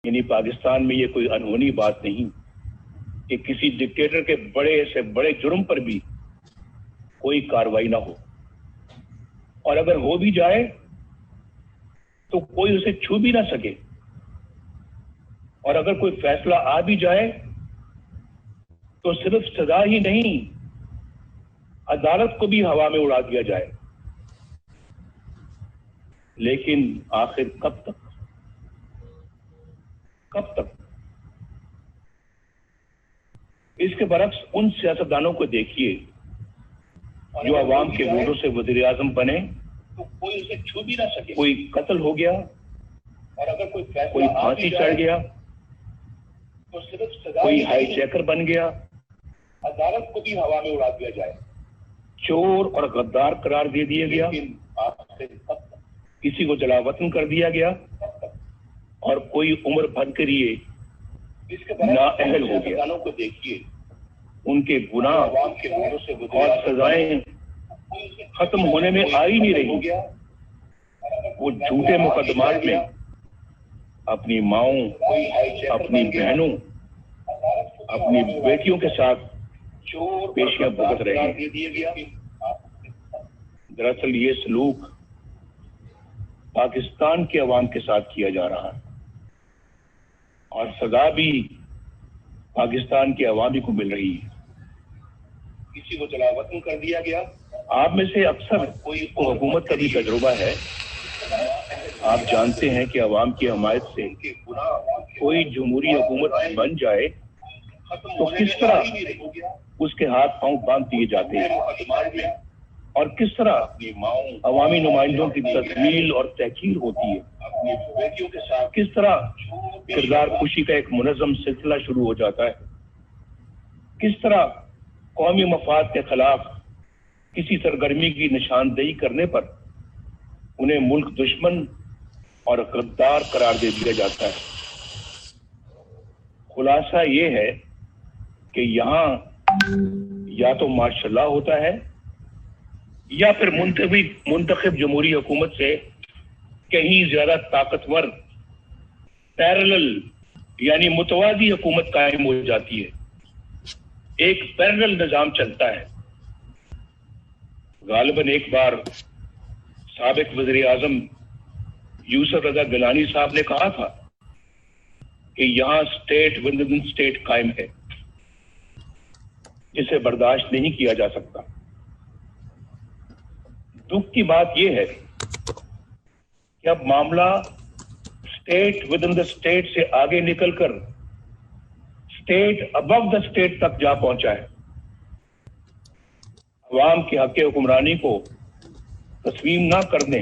یعنی پاکستان میں یہ کوئی انہونی بات نہیں کہ کسی ڈکٹیٹر کے بڑے سے بڑے جرم پر بھی کوئی کارروائی نہ ہو، اور اگر ہو بھی جائے تو کوئی اسے چھو بھی نہ سکے، اور اگر کوئی فیصلہ آ بھی جائے تو صرف سزا ہی نہیں، عدالت کو بھی ہوا میں اڑا دیا جائے۔ لیکن آخر کب تک؟ اس کے برعکس ان سیاستدانوں کو دیکھیے جو عوام کے ووٹوں سے وزیر اعظم بنے تو کوئی اسے چھو بھی نہ سکے، کوئی قتل ہو گیا اور اگر کوئی پھانسی چڑھ گیا تو صرف کوئی ہائی جیکر بن گیا، عدالت کو بھی ہوا میں اڑا دیا جائے، چور اور غدار قرار دے دیا گیا، کسی کو جلا وطن کر دیا گیا، اور کوئی عمر بھر کے لیے نااہل ہو گیا۔ کو دیکھیے ان کے گناہ اور سزائیں ختم ہونے میں آ ہی نہیں رہی، وہ جھوٹے مقدمات میں اپنی ماؤں، اپنی بہنوں، اپنی بیٹیوں کے ساتھ پیشیاں بھگت رہے ہیں۔ دراصل یہ سلوک پاکستان کے عوام کے ساتھ کیا جا رہا ہے، اور سزا بھی پاکستان کے عوامی کو مل رہی ہے۔ کسی کو جلا وطن کر دیا گیا۔ آپ میں سے اکثر کو حکومت کا بھی تجربہ ہے، آپ جانتے ہیں کہ عوام کی حمایت سے کوئی جمہوری حکومت بن جائے تو کس طرح اس کے ہاتھ پاؤں باندھ دیے جاتے ہیں، اور کس طرح عوامی نمائندوں کی تذلیل اور تحقیر ہوتی ہے، کس طرح کردار کشی کا ایک منظم سلسلہ شروع ہو جاتا ہے، کس طرح قومی مفاد کے خلاف کسی سرگرمی کی نشاندہی کرنے پر انہیں ملک دشمن اور غدار قرار دے دیا جاتا ہے۔ خلاصہ یہ ہے کہ یہاں یا تو مارشل لا ہوتا ہے یا پھر منتخب جمہوری حکومت سے کہیں زیادہ طاقتور پیرلل یعنی متوازی حکومت قائم ہو جاتی ہے، ایک پیرلل نظام چلتا ہے۔ غالباً ایک بار سابق وزیر اعظم یوسف رضا گیلانی صاحب نے کہا تھا کہ یہاں اسٹیٹ ود ان اسٹیٹ قائم ہے، جسے برداشت نہیں کیا جا سکتا۔ دکھ کی بات یہ ہے کہ اب معاملہ state with in the state سے آگے نکل کر اسٹیٹ ابو دا اسٹیٹ تک جا پہنچا ہے۔ عوام کے حق حکمرانی کو تسلیم نہ کرنے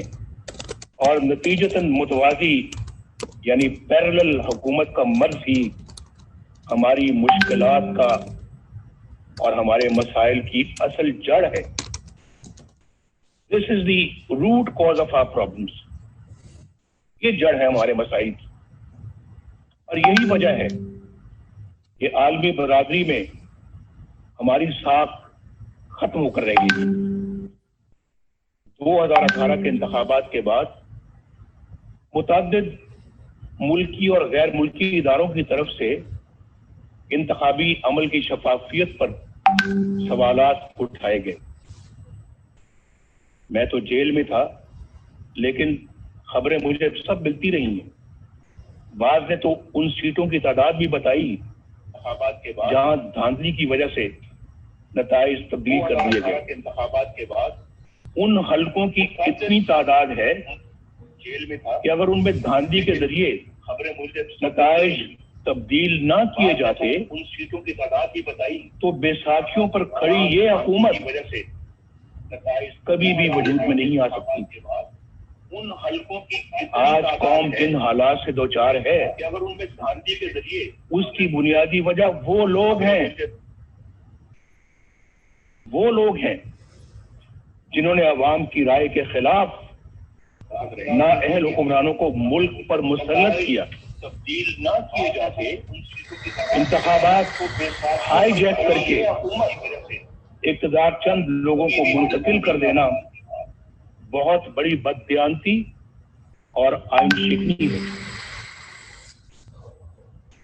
اور نتیجتاً متوازی یعنی پیرلل حکومت کا مرض ہی ہماری مشکلات کا اور ہمارے مسائل کی اصل جڑ ہے۔ This is the root cause of our problems۔ یہ جڑ ہے ہمارے مسائل کی، اور یہی وجہ ہے کہ عالمی برادری میں ہماری ساکھ ختم ہو کر رہ گئی۔ 2018 کے انتخابات کے بعد متعدد ملکی اور غیر ملکی اداروں کی طرف سے انتخابی عمل کی شفافیت پر سوالات اٹھائے گئے۔ میں تو جیل میں تھا، لیکن خبریں مجھے سب ملتی رہی ہیں۔ بعض نے تو ان سیٹوں کی تعداد بھی بتائی جہاں دھاندلی کی وجہ سے نتائج تبدیل کر دیے گئے۔ انتخابات کے بعد ان حلقوں کی اتنی تعداد ہے کہ اگر ان میں دھاندلی کے ذریعے نتائج تبدیل نہ کیے جاتے ان سیٹوں کی تعداد بھی بتائی تو بیساکھیوں پر کھڑی یہ حکومت کبھی بھی وجود میں نہیں آ سکتی۔ آج قوم جن حالات سے دوچار ہے اس کی بنیادی وجہ وہ لوگ ہیں جنہوں نے عوام کی رائے کے خلاف نااہل حکمرانوں کو ملک پر مسلط کیا۔ تبدیل نہ کیے جاتے انتخابات کو ہائی جیک کر کے اقتدار چند لوگوں کو منتقل کر دینا بہت بڑی بددیانتی اور آئین شکنی ہے۔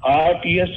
RTS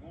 2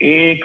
1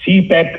CPEC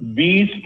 20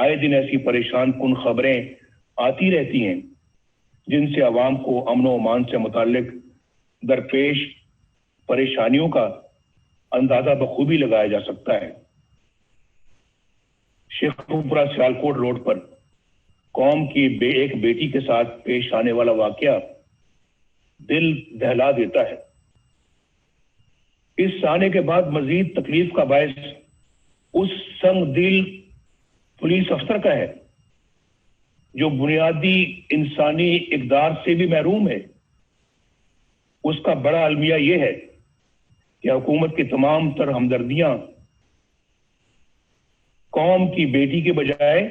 آئے دن ایسی پریشان کن خبریں آتی رہتی ہیں جن سے عوام کو امن و امان سے متعلق درپیش پریشانیوں کا اندازہ بخوبی لگایا جا سکتا ہے۔ شیخ پورہ سیالکوٹ روڈ پر قوم کی ایک بیٹی کے ساتھ پیش آنے والا واقعہ دل دہلا دیتا ہے۔ اس آنے کے بعد مزید تکلیف کا باعث اس سنگ دل پولیس افسر کا ہے جو بنیادی انسانی اقدار سے بھی محروم ہے۔ اس کا بڑا المیہ یہ ہے کہ حکومت کی تمام تر ہمدردیاں قوم کی بیٹی کے بجائے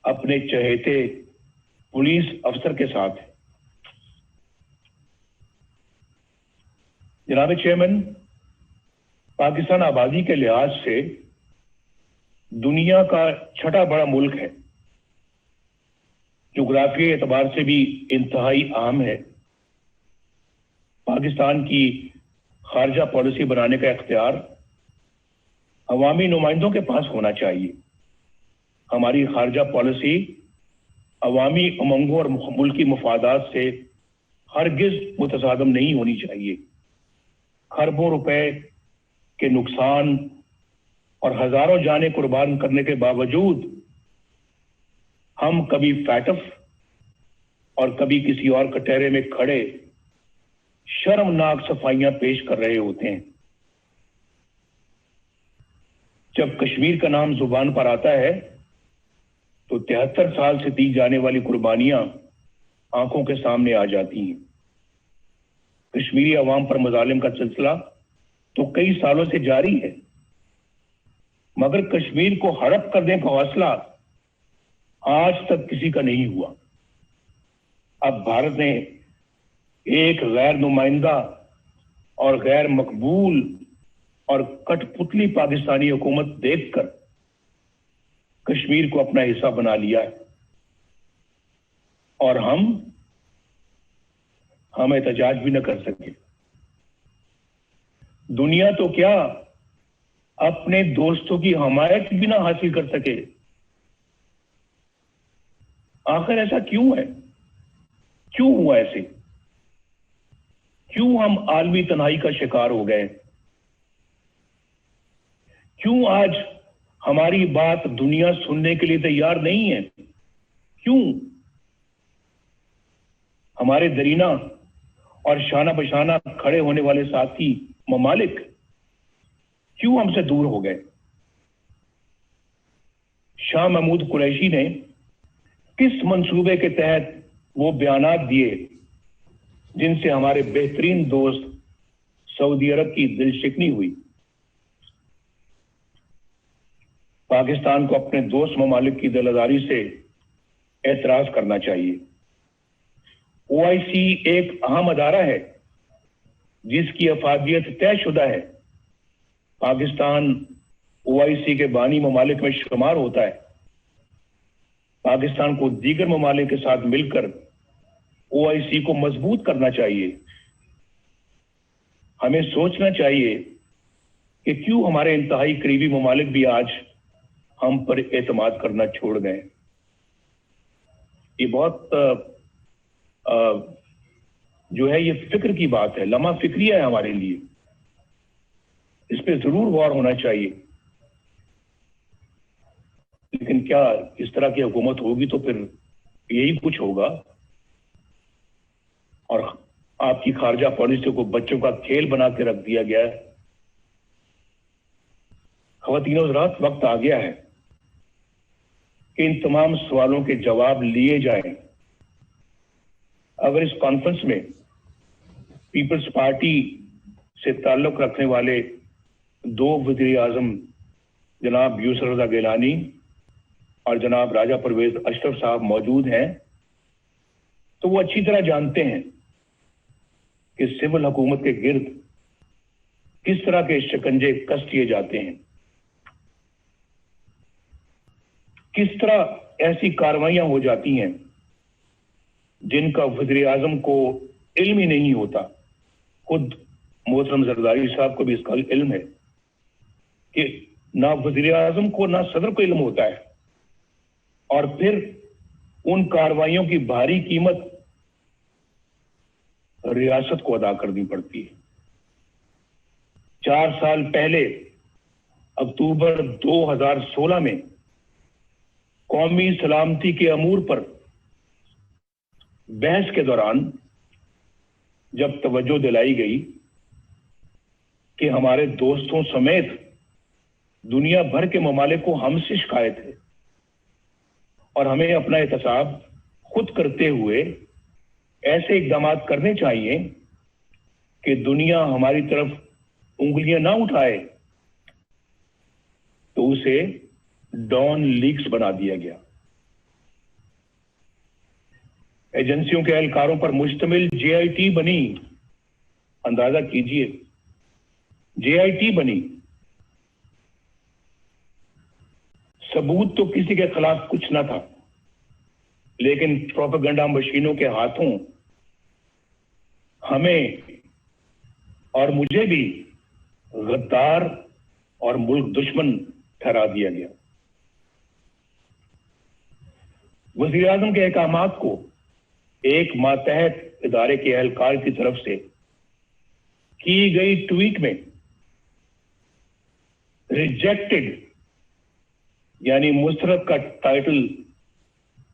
اپنے چہیتے پولیس افسر کے ساتھ ہے۔ جناب چیئرمین، پاکستان آبادی کے لحاظ سے دنیا کا چھٹا بڑا ملک ہے، جغرافیائی اعتبار سے بھی انتہائی اہم ہے۔ پاکستان کی خارجہ پالیسی بنانے کا اختیار عوامی نمائندوں کے پاس ہونا چاہیے۔ ہماری خارجہ پالیسی عوامی امنگوں اور ملکی مفادات سے ہرگز متصادم نہیں ہونی چاہیے۔ کھربوں روپے کے نقصان اور ہزاروں جانیں قربان کرنے کے باوجود ہم کبھی فیٹف اور کبھی کسی اور کٹہرے میں کھڑے شرمناک صفائیاں پیش کر رہے ہوتے ہیں۔ جب کشمیر کا نام زبان پر آتا ہے تو 73 سال سے دی جانے والی قربانیاں آنکھوں کے سامنے آ جاتی ہیں۔ کشمیری عوام پر مظالم کا سلسلہ تو کئی سالوں سے جاری ہے، مگر کشمیر کو ہڑپ کرنے کا حوصلہ آج تک کسی کا نہیں ہوا۔ اب بھارت نے ایک غیر نمائندہ اور غیر مقبول اور کٹ پتلی پاکستانی حکومت دیکھ کر کشمیر کو اپنا حصہ بنا لیا ہے، اور ہم احتجاج بھی نہ کر سکے۔ دنیا تو کیا اپنے دوستوں کی حمایت بھی نہ حاصل کر سکے۔ آخر ایسا کیوں ہے؟ کیوں ہوا ایسے؟ کیوں ہم عالمی تنہائی کا شکار ہو گئے؟ کیوں آج ہماری بات دنیا سننے کے لیے تیار نہیں ہے؟ کیوں ہمارے درینہ اور شانہ بشانہ کھڑے ہونے والے ساتھی ممالک کیوں ہم سے دور ہو گئے؟ شاہ محمود قریشی نے کس منصوبے کے تحت وہ بیانات دیے جن سے ہمارے بہترین دوست سعودی عرب کی دل شکنی ہوئی؟ پاکستان کو اپنے دوست ممالک کی دلداری سے اعتراض کرنا چاہیے۔ OIC ایک اہم ادارہ ہے جس کی افادیت طے شدہ ہے۔ پاکستان OIC کے بانی ممالک میں شمار ہوتا ہے۔ پاکستان کو دیگر ممالک کے ساتھ مل کر OIC کو مضبوط کرنا چاہیے۔ ہمیں سوچنا چاہیے کہ کیوں ہمارے انتہائی قریبی ممالک بھی آج ہم پر اعتماد کرنا چھوڑ گئے۔ یہ بہت جو ہے یہ فکر کی بات ہے، لمحہ فکریہ ہے ہمارے لیے۔ اس پہ ضرور غور ہونا چاہیے۔ لیکن کیا اس طرح کی حکومت ہوگی تو پھر یہی کچھ ہوگا، اور آپ کی خارجہ پالیسی کو بچوں کا کھیل بنا کے رکھ دیا گیا ہے۔ خواتین و حضرات، وقت آ گیا ہے کہ ان تمام سوالوں کے جواب لیے جائیں۔ اگر اس کانفرنس میں پیپلز پارٹی سے تعلق رکھنے والے 2 وزیر اعظم جناب یوسف رضا گیلانی اور جناب راجہ پرویز اشرف صاحب موجود ہیں تو وہ اچھی طرح جانتے ہیں کہ سول حکومت کے گرد کس طرح کے شکنجے کس کیے جاتے ہیں، کس طرح ایسی کاروائیاں ہو جاتی ہیں جن کا وزیر اعظم کو علم ہی نہیں ہوتا۔ خود محترم زرداری صاحب کو بھی اس کا علم ہے کہ نہ وزیر اعظم کو نہ صدر کو علم ہوتا ہے اور پھر ان کارروائیوں کی بھاری قیمت ریاست کو ادا کرنی پڑتی ہے۔ 4 سال پہلے اکتوبر 2016 میں قومی سلامتی کے امور پر بحث کے دوران جب توجہ دلائی گئی کہ ہمارے دوستوں سمیت دنیا بھر کے ممالک کو ہم سے شکایت ہے اور ہمیں اپنا احتساب خود کرتے ہوئے ایسے اقدامات کرنے چاہیے کہ دنیا ہماری طرف انگلیاں نہ اٹھائے، تو اسے ڈان لیکس بنا دیا گیا۔ ایجنسیوں کے اہلکاروں پر مشتمل JIT بنی، اندازہ کیجئے JIT بنی۔ ثبوت تو کسی کے خلاف کچھ نہ تھا، لیکن پروپیگنڈا مشینوں کے ہاتھوں ہمیں اور مجھے بھی غدار اور ملک دشمن ٹھہرا دیا گیا۔ وزیر اعظم کے احکامات کو ایک ماتحت ادارے کے اہلکار کی طرف سے کی گئی ٹویٹ میں ریجیکٹڈ یعنی مسترد کا ٹائٹل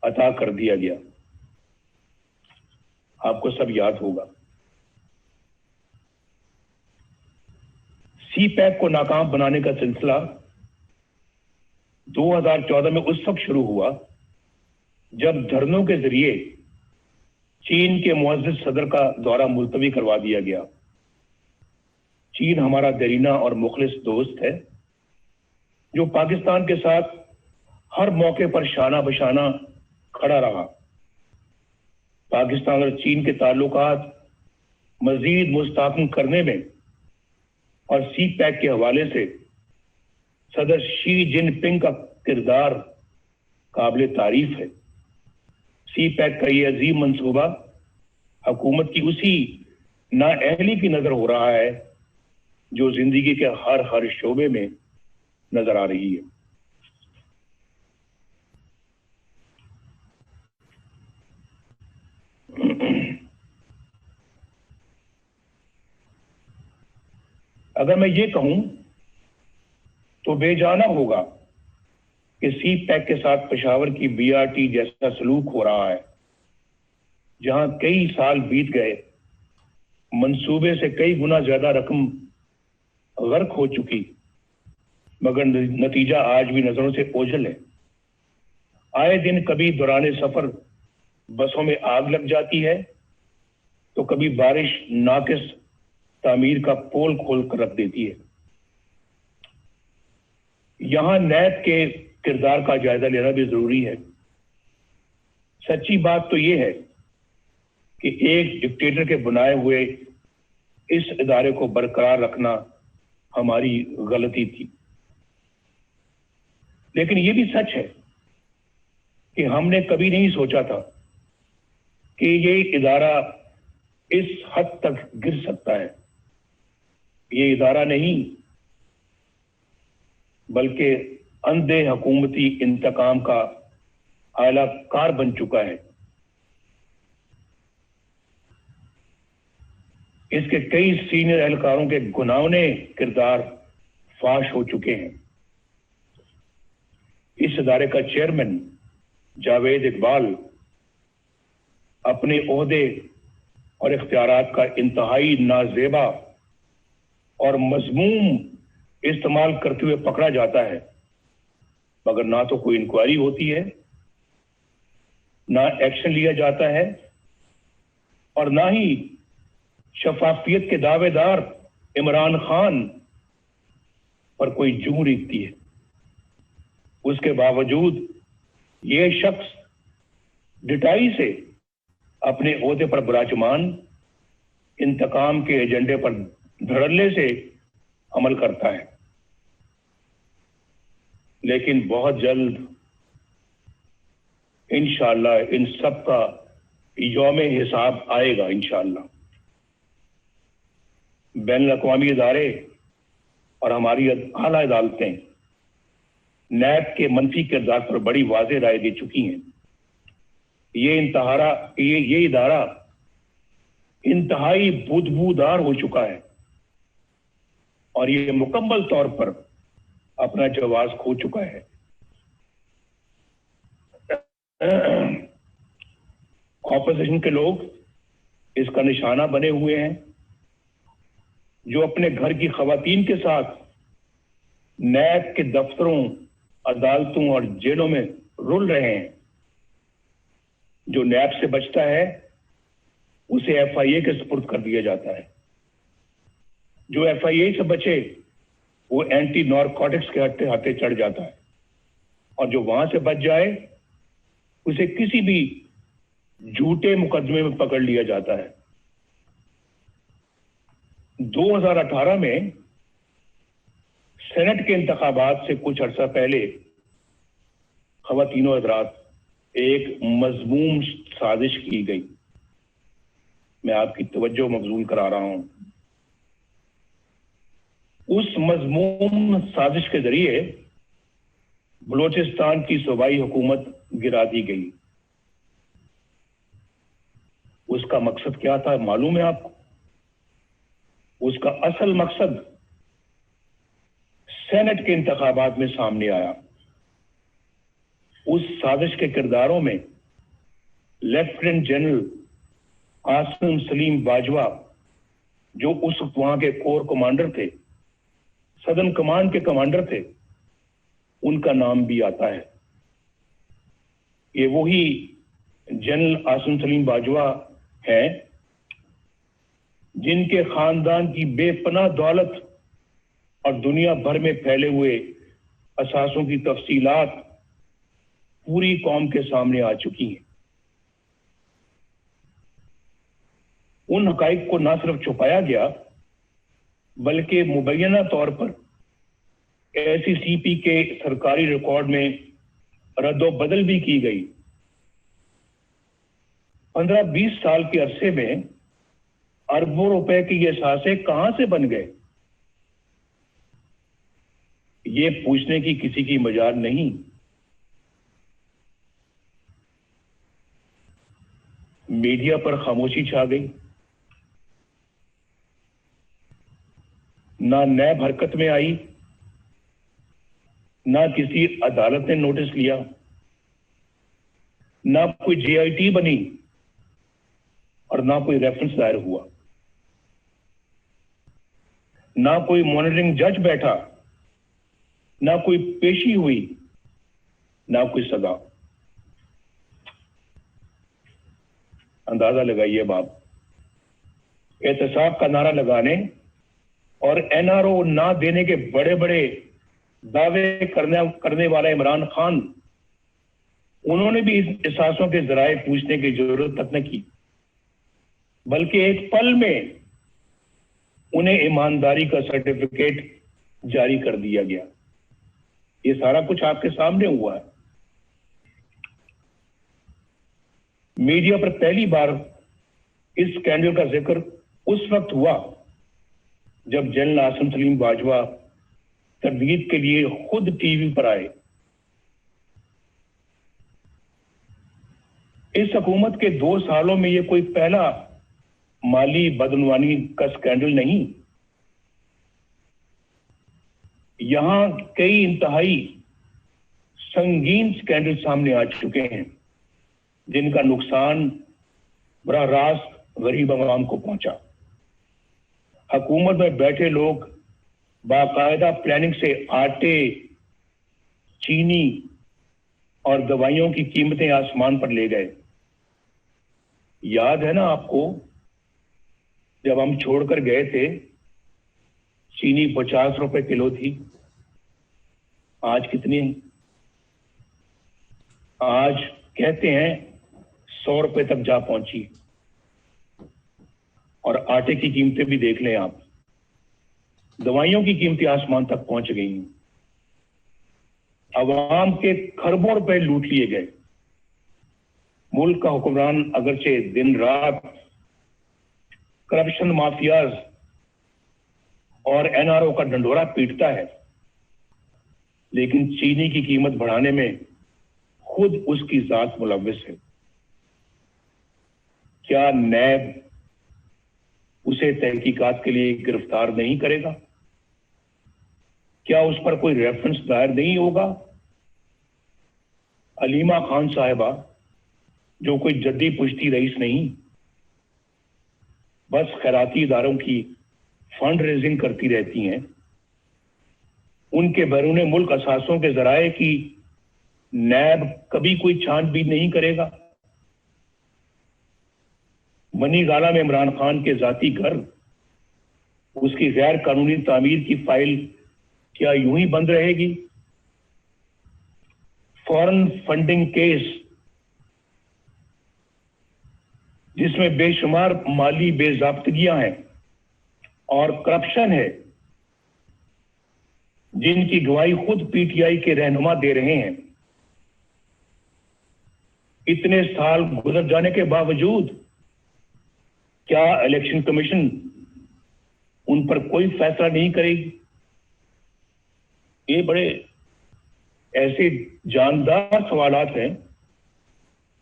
عطا کر دیا گیا۔ آپ کو سب یاد ہوگا، سی پیک کو ناکام بنانے کا سلسلہ 2014 میں اس وقت شروع ہوا جب دھرنوں کے ذریعے چین کے معزز صدر کا دورہ ملتوی کروا دیا گیا۔ چین ہمارا دیرینہ اور مخلص دوست ہے جو پاکستان کے ساتھ ہر موقع پر شانہ بشانہ کھڑا رہا۔ پاکستان اور چین کے تعلقات مزید مستحکم کرنے میں اور سی پیک کے حوالے سے صدر شی جن پنگ کا کردار قابل تعریف ہے۔ سی پیک کا یہ عظیم منصوبہ حکومت کی اسی نااہلی کی نظر ہو رہا ہے جو زندگی کے ہر شعبے میں نظر آ رہی ہے۔ اگر میں یہ کہوں تو بے جانا ہوگا کہ سی پیک کے ساتھ پشاور کی BRT جیسا سلوک ہو رہا ہے، جہاں کئی سال بیت گئے، منصوبے سے کئی گنا زیادہ رقم غرق ہو چکی، مگر نتیجہ آج بھی نظروں سے اوجھل ہے۔ آئے دن کبھی دوران سفر بسوں میں آگ لگ جاتی ہے تو کبھی بارش ناقص تعمیر کا پول کھول کر رکھ دیتی ہے۔ یہاں نیب کے کردار کا جائزہ لینا بھی ضروری ہے۔ سچی بات تو یہ ہے کہ ایک ڈکٹیٹر کے بنائے ہوئے اس ادارے کو برقرار رکھنا ہماری غلطی تھی، لیکن یہ بھی سچ ہے کہ ہم نے کبھی نہیں سوچا تھا کہ یہ ادارہ اس حد تک گر سکتا ہے۔ یہ ادارہ نہیں بلکہ اندھے حکومتی انتقام کا اعلی کار بن چکا ہے۔ اس کے کئی سینئر اہلکاروں کے گناونے کردار فاش ہو چکے ہیں۔ اس ادارے کا چیئرمین جاوید اقبال اپنے عہدے اور اختیارات کا انتہائی نازیبا اور مذموم استعمال کرتے ہوئے پکڑا جاتا ہے، مگر نہ تو کوئی انکوائری ہوتی ہے، نہ ایکشن لیا جاتا ہے، اور نہ ہی شفافیت کے دعوے دار عمران خان پر کوئی جوں ریتتی ہے۔ اس کے باوجود یہ شخص ڈٹائی سے اپنے عہدے پر براجمان انتقام کے ایجنڈے پر دھڑلے سے عمل کرتا ہے، لیکن بہت جلد انشاءاللہ ان سب کا یوم حساب آئے گا انشاءاللہ۔ بین الاقوامی ادارے اور ہماری اعلیٰ عدالتیں نیب کے منفی کردار پر بڑی واضح رائے دے چکی ہیں. یہ ادارہ انتہائی بدبودار ہو چکا ہے اور یہ مکمل طور پر اپنا جواز کھو چکا ہے. اپوزیشن کے لوگ اس کا نشانہ بنے ہوئے ہیں، جو اپنے گھر کی خواتین کے ساتھ نیب کے دفتروں، عدالتوں اور جیلوں میں رول رہے ہیں. جو نیب سے بچتا ہے اسے ایف آئی اے کے سپرد کر دیا جاتا ہے. جو ایف آئی اے سے بچے وہ اینٹی نارکوٹکس کے ہاتھے چڑھ جاتا ہے، اور جو وہاں سے بچ جائے اسے کسی بھی جھوٹے مقدمے میں پکڑ لیا جاتا ہے. 2018 میں سینٹ کے انتخابات سے کچھ عرصہ پہلے خواتین و حضرات ایک مذموم سازش کی گئی. میں آپ کی توجہ مبذول کرا رہا ہوں. اس مذموم سازش کے ذریعے بلوچستان کی صوبائی حکومت گرا دی گئی. اس کا مقصد کیا تھا معلوم ہے آپ کو؟ اس کا اصل مقصد سینٹ کے انتخابات میں سامنے آیا. اس سازش کے کرداروں میں لیفٹیننٹ جنرل قاسم سلیم باجوہ، جو اس وقت وہاں کے کور کمانڈر تھے، سدرن کمانڈ کے کمانڈر تھے، ان کا نام بھی آتا ہے. یہ وہی جنرل قاسم سلیم باجوہ ہیں جن کے خاندان کی بے پناہ دولت اور دنیا بھر میں پھیلے ہوئے اثاثوں کی تفصیلات پوری قوم کے سامنے آ چکی ہیں. ان حقائق کو نہ صرف چھپایا گیا بلکہ مبینہ طور پر ایسی سی پی کے سرکاری ریکارڈ میں رد و بدل بھی کی گئی. 15-20 سال کے عرصے میں اربوں روپے کے یہ اثاثے کہاں سے بن گئے، یہ پوچھنے کی کسی کی مجال نہیں. میڈیا پر خاموشی چھا گئی. نہ نیب حرکت میں آئی، نہ کسی عدالت نے نوٹس لیا، نہ کوئی جے آئی ٹی بنی اور نہ کوئی ریفرنس دائر ہوا، نہ کوئی مانیٹرنگ جج بیٹھا، نہ کوئی پیشی ہوئی، نہ کوئی سزا. اندازہ لگائیے اب آپ، احتساب کا نعرہ لگانے اور این آر او نہ دینے کے بڑے بڑے دعوے کرنے والا عمران خان، انہوں نے بھی اس اثاثوں کے ذرائع پوچھنے کی ضرورت تک نہ کی، بلکہ ایک پل میں انہیں ایمانداری کا سرٹیفکیٹ جاری کر دیا گیا. یہ سارا کچھ آپ کے سامنے ہوا ہے. میڈیا پر پہلی بار اس اسکینڈل کا ذکر اس وقت ہوا جب جنرل قاسم سلیم باجوہ تردید کے لیے خود ٹی وی پر آئے. اس حکومت کے 2 سالوں میں یہ کوئی پہلا مالی بدعنوانی کا اسکینڈل نہیں. یہاں کئی انتہائی سنگین اسکینڈل سامنے آ چکے ہیں جن کا نقصان براہ راست غریب عوام کو پہنچا. حکومت میں بیٹھے لوگ باقاعدہ پلاننگ سے آٹے، چینی اور دوائیوں کی قیمتیں آسمان پر لے گئے. یاد ہے نا آپ کو، جب ہم چھوڑ کر گئے تھے چینی 50 روپے کلو تھی، آج کتنی ہے؟ آج کہتے ہیں 100 روپے تک جا پہنچی. اور آٹے کی قیمتیں بھی دیکھ لیں آپ، دوائیوں کی قیمتیں آسمان تک پہنچ گئی ہیں. عوام کے کھربوں روپے لوٹ لیے گئے. ملک کا حکمران اگرچہ دن رات کرپشن مافیاز اور این آر او کا ڈنڈورا پیٹتا ہے، لیکن چینی کی قیمت بڑھانے میں خود اس کی ذات ملوث ہے۔ کیا نیب اسے تحقیقات کے لیے گرفتار نہیں کرے گا؟ کیا اس پر کوئی ریفرنس دائر نہیں ہوگا؟ علیمہ خان صاحبہ جو کوئی جدی پشتی رئیس نہیں، بس خیراتی اداروں کی فنڈ ریزنگ کرتی رہتی ہیں، ان کے بیرون ملک اثاثوں کے ذرائع کی نیب کبھی کوئی چھان بین نہیں کرے گا؟ منی گالا میں عمران خان کے ذاتی گھر، اس کی غیر قانونی تعمیر کی فائل کیا یوں ہی بند رہے گی؟ فورن فنڈنگ کیس جس میں بے شمار مالی بے ضابطگیاں ہیں اور کرپشن ہے، جن کی گواہی خود پی ٹی آئی کے رہنما دے رہے ہیں، اتنے سال گزر جانے کے باوجود کیا الیکشن کمیشن ان پر کوئی فیصلہ نہیں کرے گی؟ یہ بڑے ایسے جاندار سوالات ہیں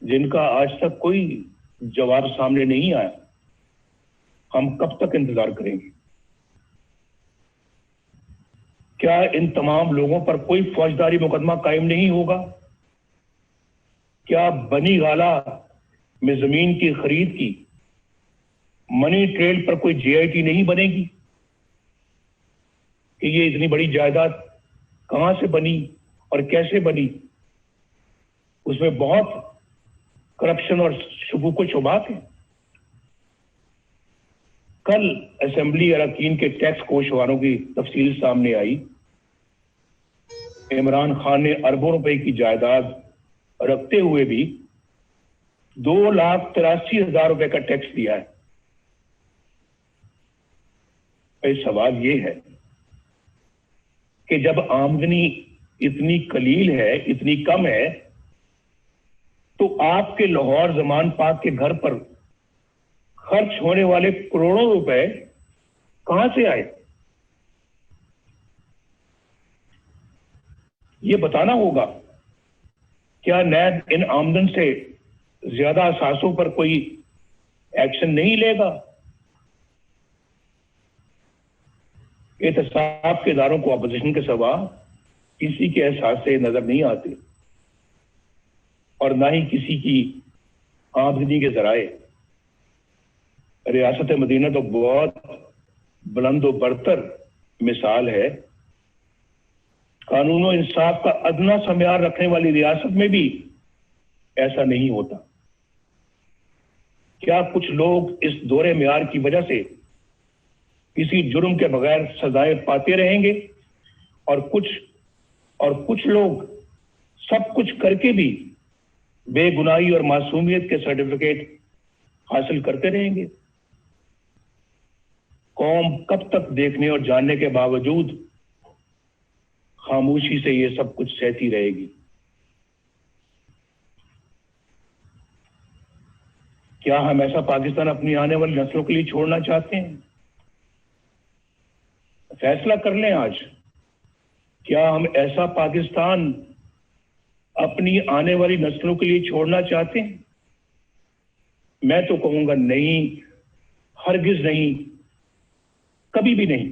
جن کا آج تک کوئی جواب سامنے نہیں آیا۔ ہم کب تک انتظار کریں گے؟ کیا ان تمام لوگوں پر کوئی فوجداری مقدمہ قائم نہیں ہوگا؟ کیا بنی گالا میں زمین کی خرید کی منی ٹریل پر کوئی جے آئی ٹی نہیں بنے گی کہ یہ اتنی بڑی جائیداد کہاں سے بنی اور کیسے بنی؟ اس میں بہت کرپشن اور شکوک و شبہات ہیں۔ کل اسمبلی اراکین کے ٹیکس کوشواروں کی تفصیل سامنے آئی۔ عمران خان نے اربوں روپے کی جائیداد رکھتے ہوئے بھی 2,83,000 روپے کا ٹیکس دیا ہے۔ سوال یہ ہے کہ جب آمدنی اتنی قلیل ہے، اتنی کم ہے، تو آپ کے لاہور زمان پاک کے گھر پر خرچ ہونے والے کروڑوں روپے کہاں سے آئے؟ یہ بتانا ہوگا۔ کیا نیب ان آمدن سے زیادہ اثاثوں پر کوئی ایکشن نہیں لے گا؟ احتساب کے اداروں کو اپوزیشن کے سوا کسی کے احساس سے نظر نہیں آتے، اور نہ ہی کسی کی آمدنی کے ذرائع۔ ریاست مدینہ تو بہت بلند و برتر مثال ہے۔ قانون و انصاف کا ادنا سا معیار رکھنے والی ریاست میں بھی ایسا نہیں ہوتا۔ کیا کچھ لوگ اس دورے معیار کی وجہ سے کسی جرم کے بغیر سزائیں پاتے رہیں گے، اور کچھ لوگ سب کچھ کر کے بھی بے گناہی اور معصومیت کے سرٹیفکیٹ حاصل کرتے رہیں گے؟ قوم کب تک دیکھنے اور جاننے کے باوجود خاموشی سے یہ سب کچھ سہتی رہے گی؟ کیا ہم ایسا پاکستان اپنی آنے والی نسلوں کے لیے چھوڑنا چاہتے ہیں؟ فیصلہ کر لیں آج۔ کیا ہم ایسا پاکستان اپنی آنے والی نسلوں کے لیے چھوڑنا چاہتے ہیں؟ میں تو کہوں گا نہیں، ہرگز نہیں، کبھی بھی نہیں،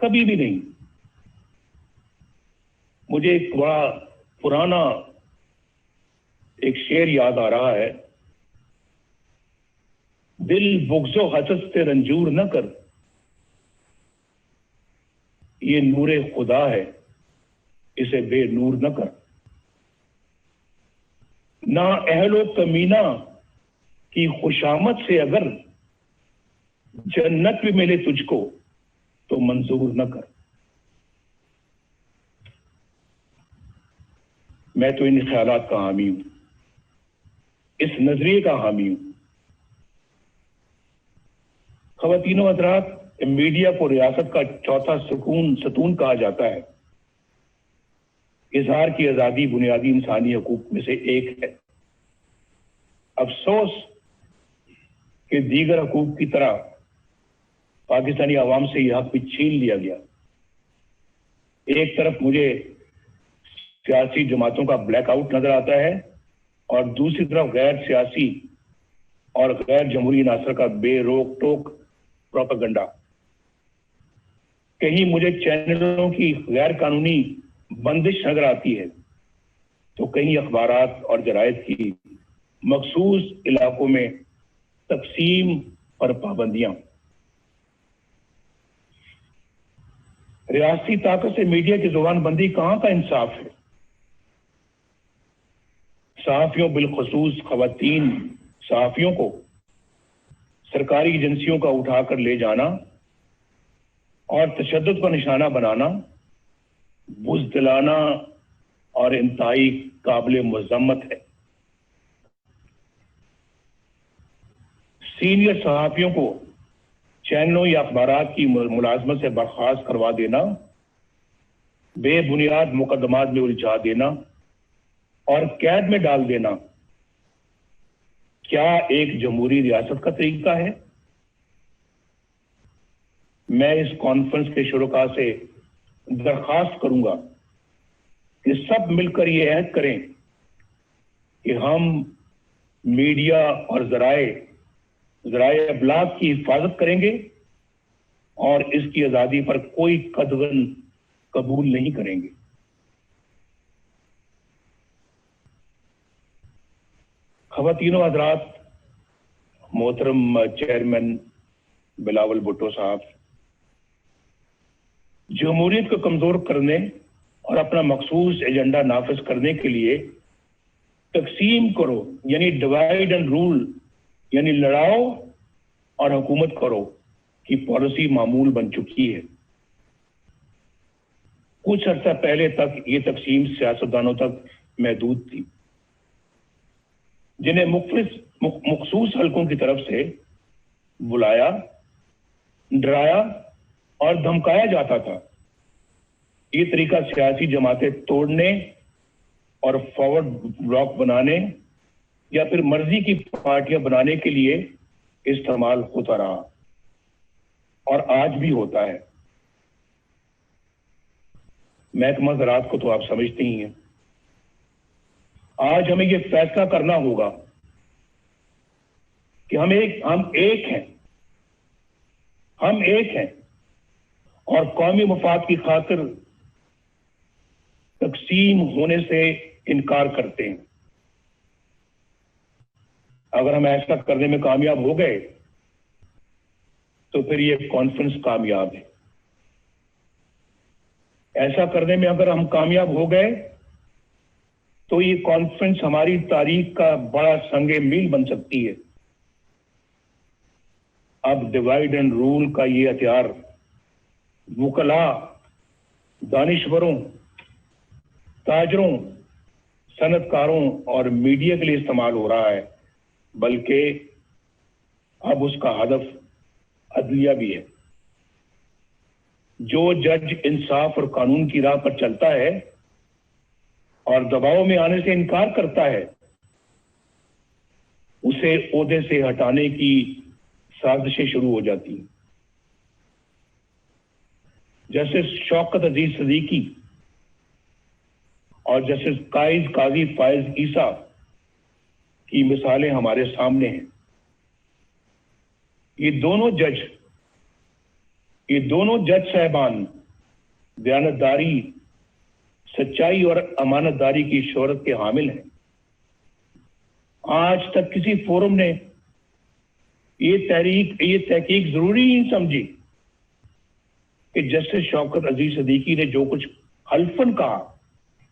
کبھی بھی نہیں۔ مجھے ایک بڑا پرانا ایک شعر یاد آ رہا ہے، دل بغض و حسد سے رنجور نہ کر، یہ نور خدا ہے، اسے بے نور نہ کر۔ نہ اہل و کمینہ کی خوشامد سے اگر جنت بھی ملے تجھ کو تو منظور نہ کر۔ میں تو ان خیالات کا حامی ہوں، اس نظریے کا حامی ہوں۔ خواتین و حضرات، میڈیا کو ریاست کا چوتھا ستون کہا جاتا ہے۔ اظہار کی آزادی بنیادی انسانی حقوق میں سے ایک ہے۔ افسوس کہ دیگر حقوق کی طرح پاکستانی عوام سے یہ حق بھی چھین لیا گیا۔ ایک طرف مجھے سیاسی جماعتوں کا بلیک آؤٹ نظر آتا ہے اور دوسری طرف غیر سیاسی اور غیر جمہوری عناصر کا بے روک ٹوک پروپیگنڈا۔ کہیں مجھے چینلوں کی غیر قانونی بندش نظر آتی ہے تو کہیں اخبارات اور جرائد کی مخصوص علاقوں میں تقسیم اور پابندیاں۔ ریاستی طاقت سے میڈیا کی زبان بندی کہاں کا انصاف ہے؟ صحافیوں بالخصوص خواتین صحافیوں کو سرکاری ایجنسیوں کا اٹھا کر لے جانا اور تشدد کا نشانہ بنانا بزدلانہ اور انتہائی قابل مذمت ہے۔ سینئر صحافیوں کو چینلوں یا اخبارات کی ملازمت سے برخاست کروا دینا، بے بنیاد مقدمات میں الجھا دینا اور قید میں ڈال دینا کیا ایک جمہوری ریاست کا طریقہ ہے؟ میں اس کانفرنس کے شرکاء سے درخواست کروں گا کہ سب مل کر یہ عہد کریں کہ ہم میڈیا اور ذرائع ابلاغ کی حفاظت کریں گے اور اس کی آزادی پر کوئی قدغن قبول نہیں کریں گے۔ خواتین و حضرات، محترم چیئرمین بلاول بھٹو صاحب، جمہوریت کو کمزور کرنے اور اپنا مخصوص ایجنڈا نافذ کرنے کے لیے تقسیم کرو یعنی ڈیوائیڈ اینڈ رول یعنی لڑاؤ اور حکومت کرو کی پالیسی معمول بن چکی ہے۔ کچھ عرصہ پہلے تک یہ تقسیم سیاستدانوں تک محدود تھی، جنہیں مخصوص حلقوں کی طرف سے بلایا، ڈرایا اور دھمکایا جاتا تھا۔ یہ طریقہ سیاسی جماعتیں توڑنے اور فارورڈ بلاک بنانے یا پھر مرضی کی پارٹیاں بنانے کے لیے استعمال ہوتا رہا اور آج بھی ہوتا ہے۔ محکمہ زراعت کو تو آپ سمجھتے ہی ہیں۔ آج ہمیں یہ فیصلہ کرنا ہوگا کہ ہم ایک ہیں اور قومی مفاد کی خاطر تقسیم ہونے سے انکار کرتے ہیں۔ اگر ہم ایسا کرنے میں کامیاب ہو گئے تو پھر یہ کانفرنس کامیاب ہے۔ ایسا کرنے میں اگر ہم کامیاب ہو گئے تو یہ کانفرنس ہماری تاریخ کا بڑا سنگ میل بن سکتی ہے۔ اب ڈیوائیڈ اینڈ رول کا یہ ہتھیار وکلاء، دانشوروں، تاجروں، صنعت کاروں اور میڈیا کے لیے استعمال ہو رہا ہے، بلکہ اب اس کا ہدف عدلیہ بھی ہے۔ جو جج انصاف اور قانون کی راہ پر چلتا ہے اور دباؤ میں آنے سے انکار کرتا ہے، اسے عہدے سے ہٹانے کی سازشیں شروع ہو جاتی ہیں۔ جسٹس شوکت عزیز صدیقی اور جسٹس قاضی فائز عیسیٰ کی مثالیں ہمارے سامنے ہیں۔ یہ دونوں جج صاحبان دیانتداری، سچائی اور امانت داری کی شہرت کے حامل ہیں۔ آج تک کسی فورم نے یہ تحقیق ضروری نہیں سمجھی کہ جسٹس شوکت عزیز صدیقی نے جو کچھ حلفاً کہا،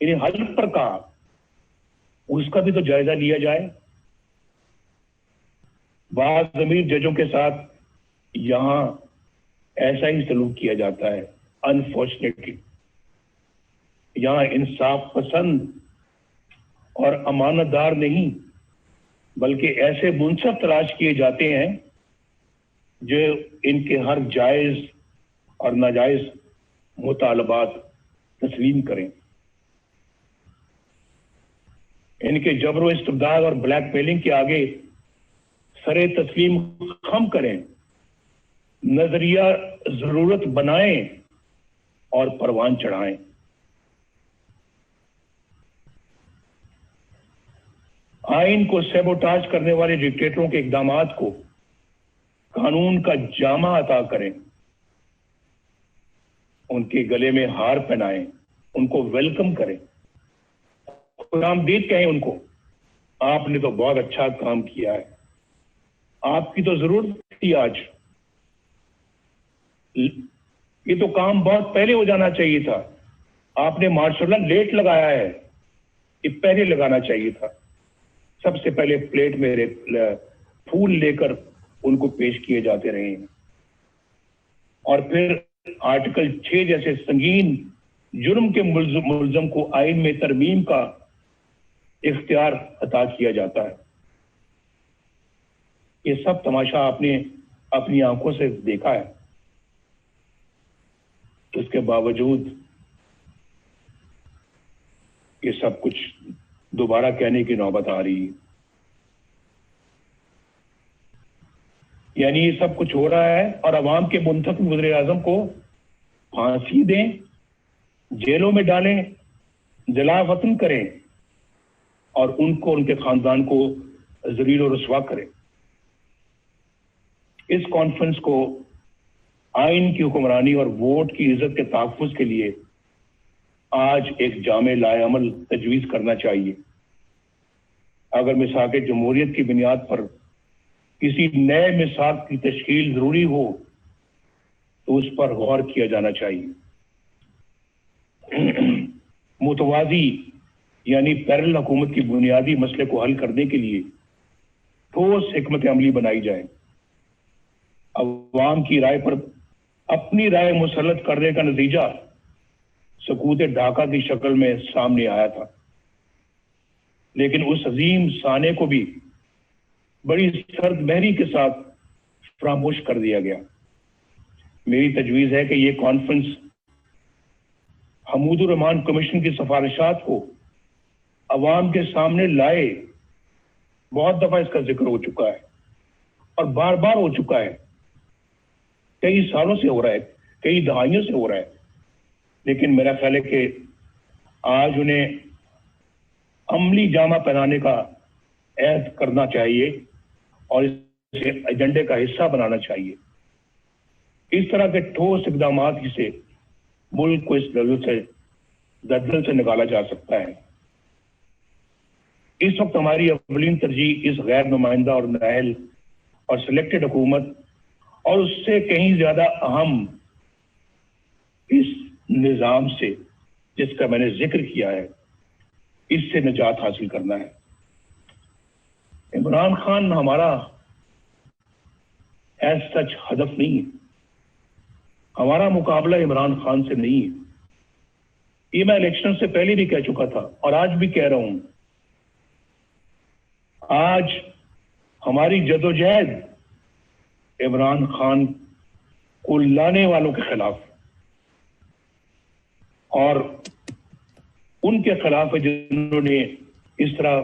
یعنی حلف پر کہا، اس کا بھی تو جائزہ لیا جائے۔ بعض ضمیر ججوں کے ساتھ یہاں ایسا ہی سلوک کیا جاتا ہے۔ انفارچونیٹلی یہاں انصاف پسند اور امانت دار نہیں بلکہ ایسے منصف تلاش کیے جاتے ہیں جو ان کے ہر جائز اور ناجائز مطالبات تسلیم کریں، ان کے جبر و استبداد اور بلیک میلنگ کے آگے سرے تسلیم خم کریں، نظریہ ضرورت بنائیں اور پروان چڑھائیں۔ آئین کو سیبوٹاج کرنے والے ڈکٹیٹروں کے اقدامات کو قانون کا جامہ عطا کریں، ان کے گلے میں ہار پہنائیں، ان کو ویلکم کریں، خوش آمدید کہیں ان کو۔ آپ نے تو بہت اچھا کام کیا ہے، آپ کی تو ضرورت تھی آج، یہ تو کام بہت پہلے ہو جانا چاہیے تھا، آپ نے ماشاءاللہ لیٹ لگایا ہے، یہ پہلے لگانا چاہیے تھا۔ سب سے پہلے پلیٹ میں پھول لے کر ان کو پیش کیے جاتے رہے ہیں، اور پھر آرٹیکل 6 جیسے سنگین جرم کے ملزم کو آئین میں ترمیم کا اختیار عطا کیا جاتا ہے۔ یہ سب تماشا آپ نے اپنی آنکھوں سے دیکھا ہے، اس کے باوجود یہ سب کچھ دوبارہ کہنے کی نوبت آ رہی ہے۔ یعنی یہ سب کچھ ہو رہا ہے اور عوام کے منتخب وزیر اعظم کو پھانسی دیں، جیلوں میں ڈالیں، جلا وطن کریں، اور ان کو، ان کے خاندان کو ذلیل و رسوا کریں۔ اس کانفرنس کو آئین کی حکمرانی اور ووٹ کی عزت کے تحفظ کے لیے آج ایک جامع لائحہ عمل تجویز کرنا چاہیے۔ اگر میثاق جمہوریت کی بنیاد پر کسی نئے میثاق کی تشکیل ضروری ہو تو اس پر غور کیا جانا چاہیے۔ متوازی یعنی پیرل حکومت کی بنیادی مسئلے کو حل کرنے کے لیے ٹھوس حکمت عملی بنائی جائے۔ عوام کی رائے پر اپنی رائے مسلط کرنے کا نتیجہ سکوت ڈھاکہ کی شکل میں سامنے آیا تھا، لیکن اس عظیم سانے کو بھی بڑی سرد مہری کے ساتھ فراموش کر دیا گیا۔ میری تجویز ہے کہ یہ کانفرنس حمود الرحمان کمیشن کی سفارشات کو عوام کے سامنے لائے۔ بہت دفعہ اس کا ذکر ہو چکا ہے اور بار بار ہو چکا ہے، کئی سالوں سے ہو رہا ہے، کئی دہائیوں سے ہو رہا ہے، لیکن میرا خیال ہے کہ آج انہیں عملی جامہ پہنانے کا عہد کرنا چاہیے اور اسے ایجنڈے کا حصہ بنانا چاہیے۔ اس طرح کے ٹھوس اقدامات سے ملک کو اس دلدل سے نکالا جا سکتا ہے۔ اس وقت ہماری اولین ترجیح اس غیر نمائندہ اور نااہل اور سلیکٹڈ حکومت اور اس سے کہیں زیادہ اہم اس نظام سے، جس کا میں نے ذکر کیا ہے، اس سے نجات حاصل کرنا ہے۔ عمران خان ہمارا ایز سچ ہدف نہیں ہے، ہمارا مقابلہ عمران خان سے نہیں ہے۔ یہ میں الیکشن سے پہلے بھی کہہ چکا تھا اور آج بھی کہہ رہا ہوں۔ آج ہماری جدوجہد عمران خان کو لانے والوں کے خلاف اور ان کے خلاف ہے جنہوں نے اس طرح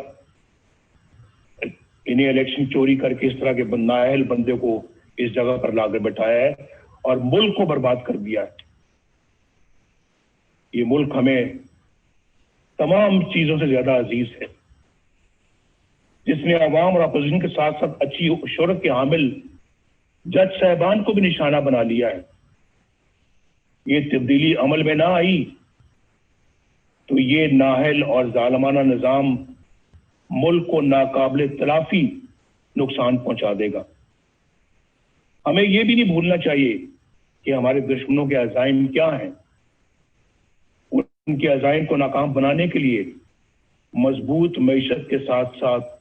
انہیں الیکشن چوری کر کے اس طرح کے نااہل بندے کو اس جگہ پر لا کر بٹھایا ہے اور ملک کو برباد کر دیا ہے۔ یہ ملک ہمیں تمام چیزوں سے زیادہ عزیز ہے، جس نے عوام اور اپوزیشن کے ساتھ ساتھ اچھی شہرت کے حامل جج صاحبان کو بھی نشانہ بنا لیا ہے۔ یہ تبدیلی عمل میں نہ آئی تو یہ نااہل اور ظالمانہ نظام ملک کو ناقابل تلافی نقصان پہنچا دے گا۔ ہمیں یہ بھی نہیں بھولنا چاہیے کہ ہمارے دشمنوں کے عزائم کیا ہیں۔ ان کے عزائم کو ناکام بنانے کے لیے مضبوط معیشت کے ساتھ ساتھ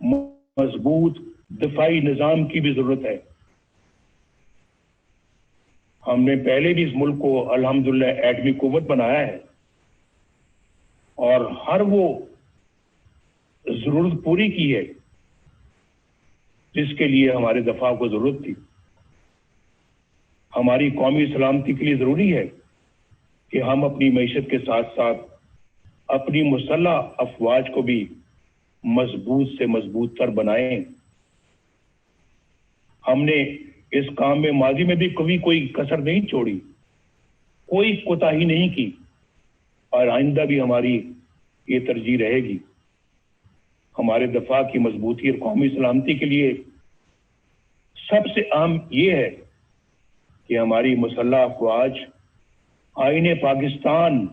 مضبوط دفاعی نظام کی بھی ضرورت ہے۔ ہم نے پہلے بھی اس ملک کو الحمدللہ ایٹمی قوت بنایا ہے اور ہر وہ ضرورت پوری کی ہے جس کے لیے ہمارے دفاع کو ضرورت تھی۔ ہماری قومی سلامتی کے لیے ضروری ہے کہ ہم اپنی معیشت کے ساتھ ساتھ اپنی مسلح افواج کو بھی مضبوط سے مضبوط تر بنائیں۔ ہم نے اس کام میں ماضی میں بھی کبھی کوئی کسر نہیں چھوڑی۔ کوئی کوتاہی نہیں کی اور آئندہ بھی ہماری یہ ترجیح رہے گی۔ ہمارے دفاع کی مضبوطی اور قومی سلامتی کے لیے سب سے اہم یہ ہے کہ ہماری مسلح افواج آئین پاکستان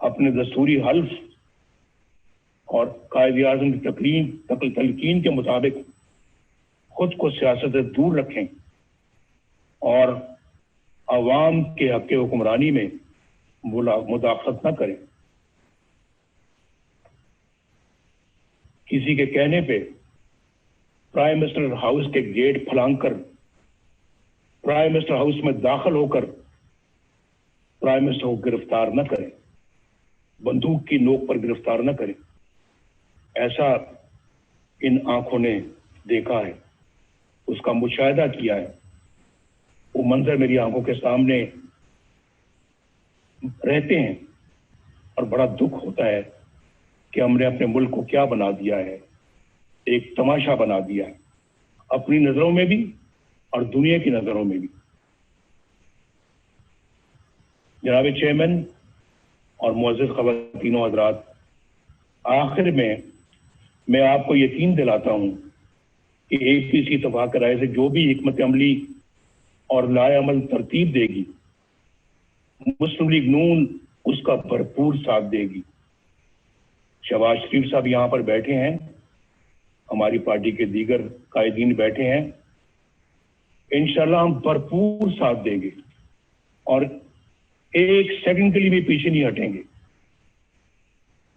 اپنے دستوری حلف اور قائد اعظم کی تلقین کے مطابق خود کو سیاست سے دور رکھیں اور عوام کے حق حکمرانی میں مداخلت نہ کریں۔ کسی کے کہنے پہ پرائم منسٹر ہاؤس کے گیٹ پھلانگ کر پرائم منسٹر ہاؤس میں داخل ہو کر پرائم منسٹر کو گرفتار نہ کریں، بندوق کی نوک پر گرفتار نہ کریں۔ ایسا ان آنکھوں نے دیکھا ہے، اس کا مشاہدہ کیا ہے، وہ منظر میری آنکھوں کے سامنے رہتے ہیں اور بڑا دکھ ہوتا ہے کہ ہم نے اپنے ملک کو کیا بنا دیا ہے، ایک تماشا بنا دیا ہے، اپنی نظروں میں بھی اور دنیا کی نظروں میں بھی۔ جناب چیئرمین اور معزز خواتین و حضرات، آخر میں آپ کو یقین دلاتا ہوں کہ اے پی سی اتفاق رائے سے جو بھی حکمت عملی اور لائے عمل ترتیب دے گی، مسلم لیگ نون اس کا بھرپور ساتھ دے گی۔ شہباز شریف صاحب یہاں پر بیٹھے ہیں، ہماری پارٹی کے دیگر قائدین بیٹھے ہیں، انشاءاللہ ہم بھرپور ساتھ دیں گے اور ایک سیکنڈ کے لیے بھی پیچھے نہیں ہٹیں گے۔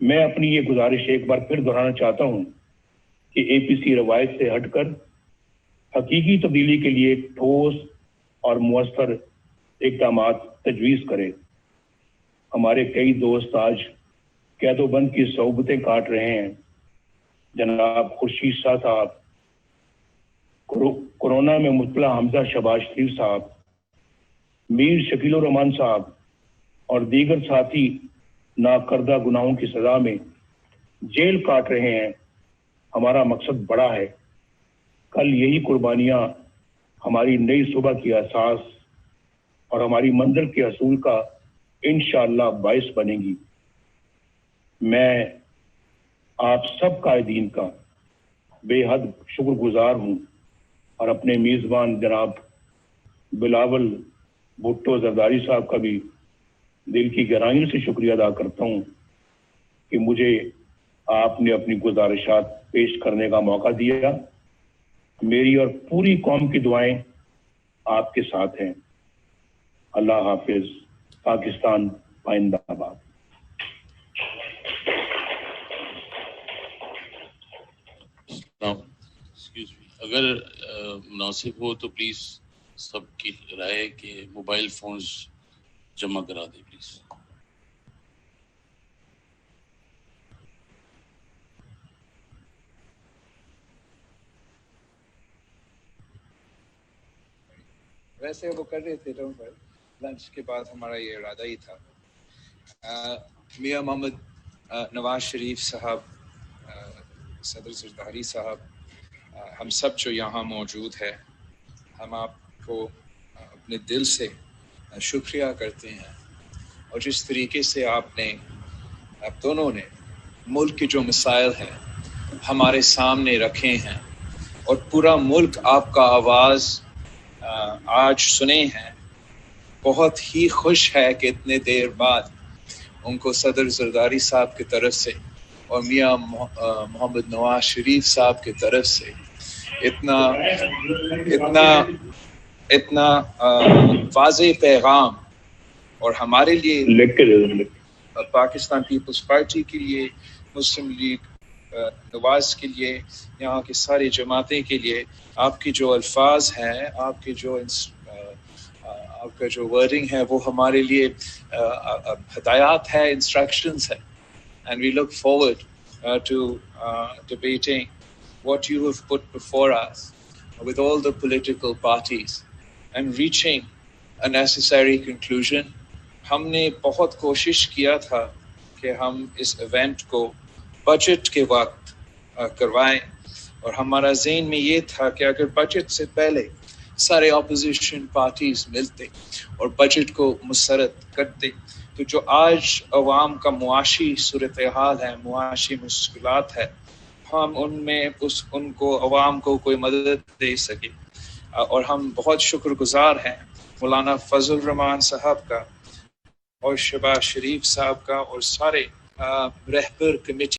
میں اپنی یہ گزارش ایک بار پھر دہرانا چاہتا ہوں کہ اے پی سی روایت سے ہٹ کر حقیقی تبدیلی کے لیے ٹھوس اور مؤثر اقدامات تجویز کرے۔ ہمارے کئی دوست آج قید و بند کی صعوبتیں کاٹ رہے ہیں۔ جناب خورشید شاہ صاحب، کورونا میں مبتلا حمزہ شہباز شریف صاحب، میر شکیل الرحمان صاحب اور دیگر ساتھی ناکردہ گناہوں کی سزا میں جیل کاٹ رہے ہیں۔ ہمارا مقصد بڑا ہے، کل یہی قربانیاں ہماری نئی صبح کی اساس اور ہماری منزل کے حصول کا انشاءاللہ باعث بنے گی۔ میں آپ سب قائدین کا بے حد شکر گزار ہوں اور اپنے میزبان جناب بلاول بھٹو زرداری صاحب کا بھی دل کی گہرائیوں سے شکریہ ادا کرتا ہوں کہ مجھے آپ نے اپنی گزارشات پیش کرنے کا موقع دیا۔ میری اور پوری قوم کی دعائیں آپ کے ساتھ ہیں۔ اللہ حافظ۔ پاکستان پائندہ باد۔ اگر مناسب ہو تو پلیز سب کی رائے کہ موبائل فونز جمع کرا دیں پلیز۔ ویسے وہ کر رہے تھے لنچ کے بعد، ہمارا یہ ارادہ ہی تھا۔ میاں محمد نواز شریف صاحب، صدر زرداری صاحب، ہم سب جو یہاں موجود ہے، ہم آپ کو اپنے دل سے شکریہ کرتے ہیں، اور جس طریقے سے آپ دونوں نے ملک کے جو مسائل ہیں ہمارے سامنے رکھے ہیں، اور پورا ملک آپ کا آواز آج سنے ہیں۔ بہت ہی خوش ہے کہ اتنے دیر بعد ان کو صدر زرداری صاحب کی طرف سے اور میاں محمد نواز شریف صاحب کی طرف سے اتنا واضح پیغام، اور ہمارے لیے پاکستان پیپلز پارٹی کے لیے، مسلم لیگ نواز کے لیے، یہاں کی ساری جماعتیں کے لیے، آپ کی جو الفاظ ہیں، آپ کا جو ورڈنگ ہے، وہ ہمارے لیے ہدایات ہے، انسٹرکشنز ہے۔ And we look forward to debating what you have put before us with all the political parties and reaching a necessary conclusion. ہم نے بہت کوشش کیا تھا کہ ہم اس ایونٹ کو بجٹ کے وقت کروائیں، اور ہمارا ذہن میں یہ تھا کہ اگر بجٹ سے پہلے سارے اپوزیشن پارٹیز ملتے اور بجٹ کو مسرت کرتے، تو جو آج عوام کا معاشی صورتحال ہے، معاشی مشکلات ہے، ہم ان کو عوام کو کوئی مدد دے سکے. اور ہم بہت شکر گزار ہیں مولانا فضل الرحمان صاحب کا اور شہباز شریف صاحب کا اور سارے رہبر کمیٹی